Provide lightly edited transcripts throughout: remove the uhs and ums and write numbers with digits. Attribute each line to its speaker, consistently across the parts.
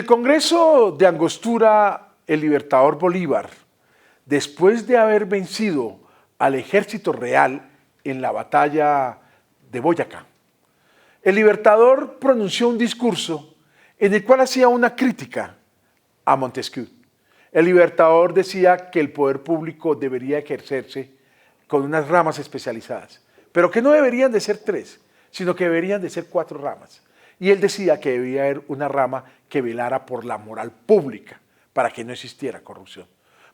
Speaker 1: el Congreso de Angostura, el libertador Bolívar, después de haber vencido al ejército real en la batalla de Boyacá, el libertador pronunció un discurso en el cual hacía una crítica a Montesquieu. El libertador decía que el poder público debería ejercerse con unas ramas especializadas, pero que no deberían de ser 3, sino que deberían de ser 4 ramas. Y él decía que debía haber una rama que velara por la moral pública, para que no existiera corrupción.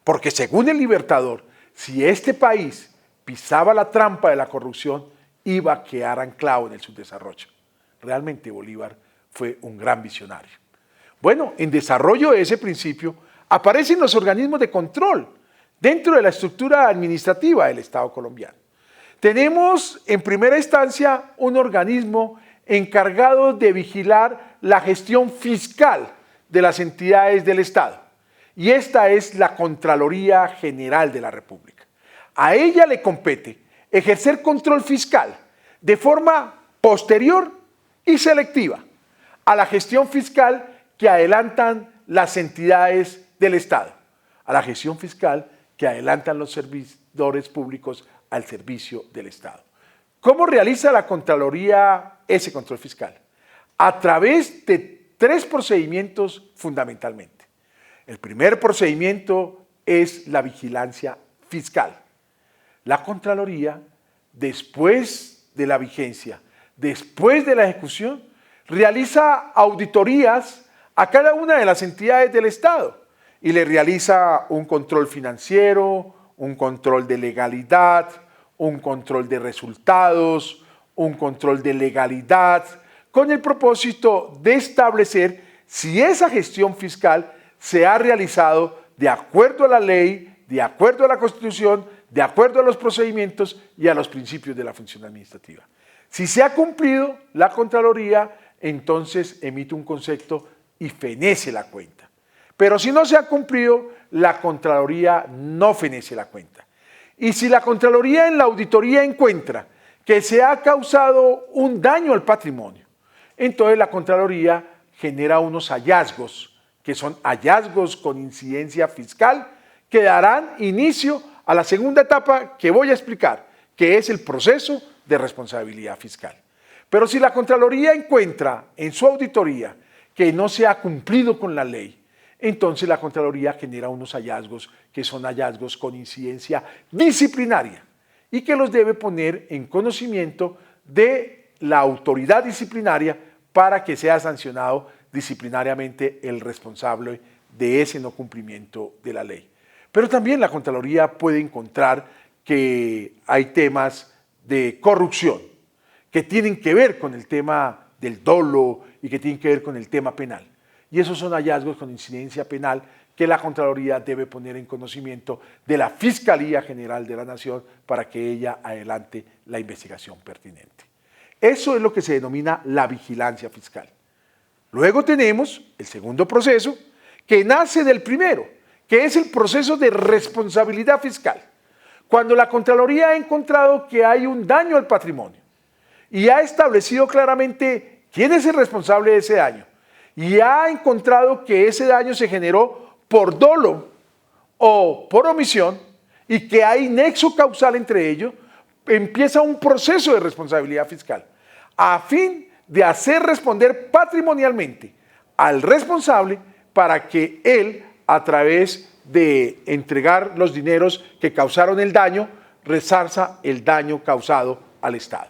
Speaker 1: Porque según el libertador, si este país pisaba la trampa de la corrupción, iba a quedar anclado en el subdesarrollo. Realmente Bolívar fue un gran visionario. Bueno, en desarrollo de ese principio aparecen los organismos de control dentro de la estructura administrativa del Estado colombiano. Tenemos en primera instancia un organismo encargado de vigilar la gestión fiscal de las entidades del Estado, y esta es la Contraloría General de la República. A ella le compete ejercer control fiscal de forma posterior y selectiva a la gestión fiscal que adelantan las entidades del Estado, a la gestión fiscal que adelantan los servidores públicos al servicio del Estado. ¿Cómo realiza la Contraloría ese control fiscal? A través de 3 procedimientos fundamentalmente. El primer procedimiento es la vigilancia fiscal. La Contraloría, después de la vigencia, después de la ejecución, realiza auditorías a cada una de las entidades del Estado y le realiza un control financiero, un control de legalidad, un control de resultados, un control de legalidad, con el propósito de establecer si esa gestión fiscal se ha realizado de acuerdo a la ley, de acuerdo a la Constitución, de acuerdo a los procedimientos y a los principios de la función administrativa. Si se ha cumplido la Contraloría, entonces emite un concepto y fenece la cuenta. Pero si no se ha cumplido, la Contraloría no fenece la cuenta. Y si la Contraloría en la auditoría encuentra que se ha causado un daño al patrimonio, entonces la Contraloría genera unos hallazgos, que son hallazgos con incidencia fiscal, que darán inicio a la segunda etapa que voy a explicar, que es el proceso de responsabilidad fiscal. Pero si la Contraloría encuentra en su auditoría que no se ha cumplido con la ley, entonces la Contraloría genera unos hallazgos que son hallazgos con incidencia disciplinaria y que los debe poner en conocimiento de la autoridad disciplinaria para que sea sancionado disciplinariamente el responsable de ese no cumplimiento de la ley. Pero también la Contraloría puede encontrar que hay temas de corrupción que tienen que ver con el tema del dolo y que tienen que ver con el tema penal. Y esos son hallazgos con incidencia penal que la Contraloría debe poner en conocimiento de la Fiscalía General de la Nación para que ella adelante la investigación pertinente. Eso es lo que se denomina la vigilancia fiscal. Luego tenemos el segundo proceso que nace del primero, que es el proceso de responsabilidad fiscal. Cuando la Contraloría ha encontrado que hay un daño al patrimonio y ha establecido claramente quién es el responsable de ese daño, y ha encontrado que ese daño se generó por dolo o por omisión y que hay nexo causal entre ellos, empieza un proceso de responsabilidad fiscal a fin de hacer responder patrimonialmente al responsable para que él, a través de entregar los dineros que causaron el daño, resarza el daño causado al Estado.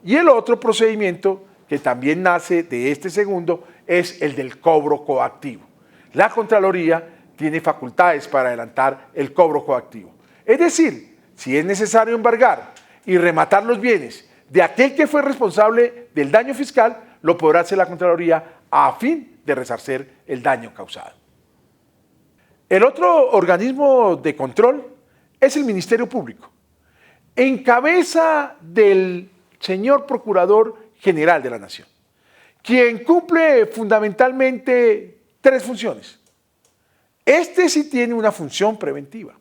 Speaker 1: Y el otro procedimiento que también nace de este segundo es el del cobro coactivo. La Contraloría tiene facultades para adelantar el cobro coactivo. Es decir, si es necesario embargar y rematar los bienes de aquel que fue responsable del daño fiscal, lo podrá hacer la Contraloría a fin de resarcir el daño causado. El otro organismo de control es el Ministerio Público, en cabeza del señor Procurador General de la Nación, quien cumple fundamentalmente 3 funciones. Este sí tiene una función preventiva,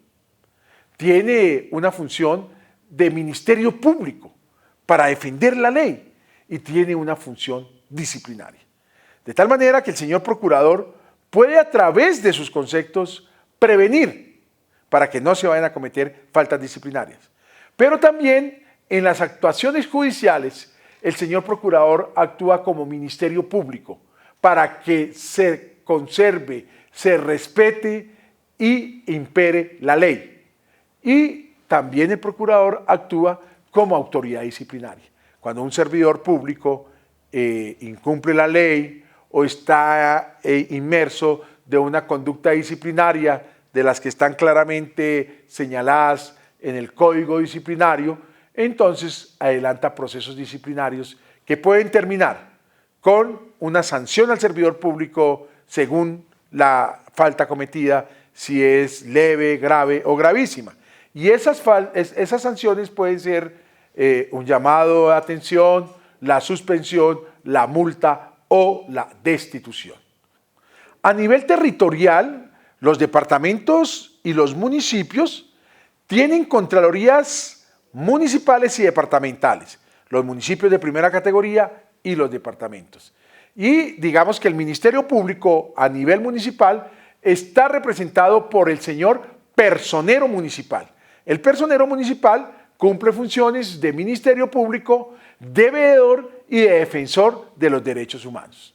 Speaker 1: tiene una función de ministerio público para defender la ley y tiene una función disciplinaria. De tal manera que el señor procurador puede a través de sus conceptos prevenir para que no se vayan a cometer faltas disciplinarias. Pero también en las actuaciones judiciales, el señor procurador actúa como ministerio público para que se conserve, se respete y impere la ley. Y también el procurador actúa como autoridad disciplinaria. Cuando un servidor público incumple la ley o está inmerso de una conducta disciplinaria de las que están claramente señaladas en el Código Disciplinario, entonces adelanta procesos disciplinarios que pueden terminar con una sanción al servidor público según la falta cometida, si es leve, grave o gravísima. Y esas sanciones pueden ser un llamado de atención, la suspensión, la multa o la destitución. A nivel territorial, los departamentos y los municipios tienen contralorías municipales y departamentales, los municipios de primera categoría y los departamentos. Y digamos que el Ministerio Público a nivel municipal está representado por el señor personero municipal. El personero municipal cumple funciones de Ministerio Público, de veedor y de defensor de los derechos humanos.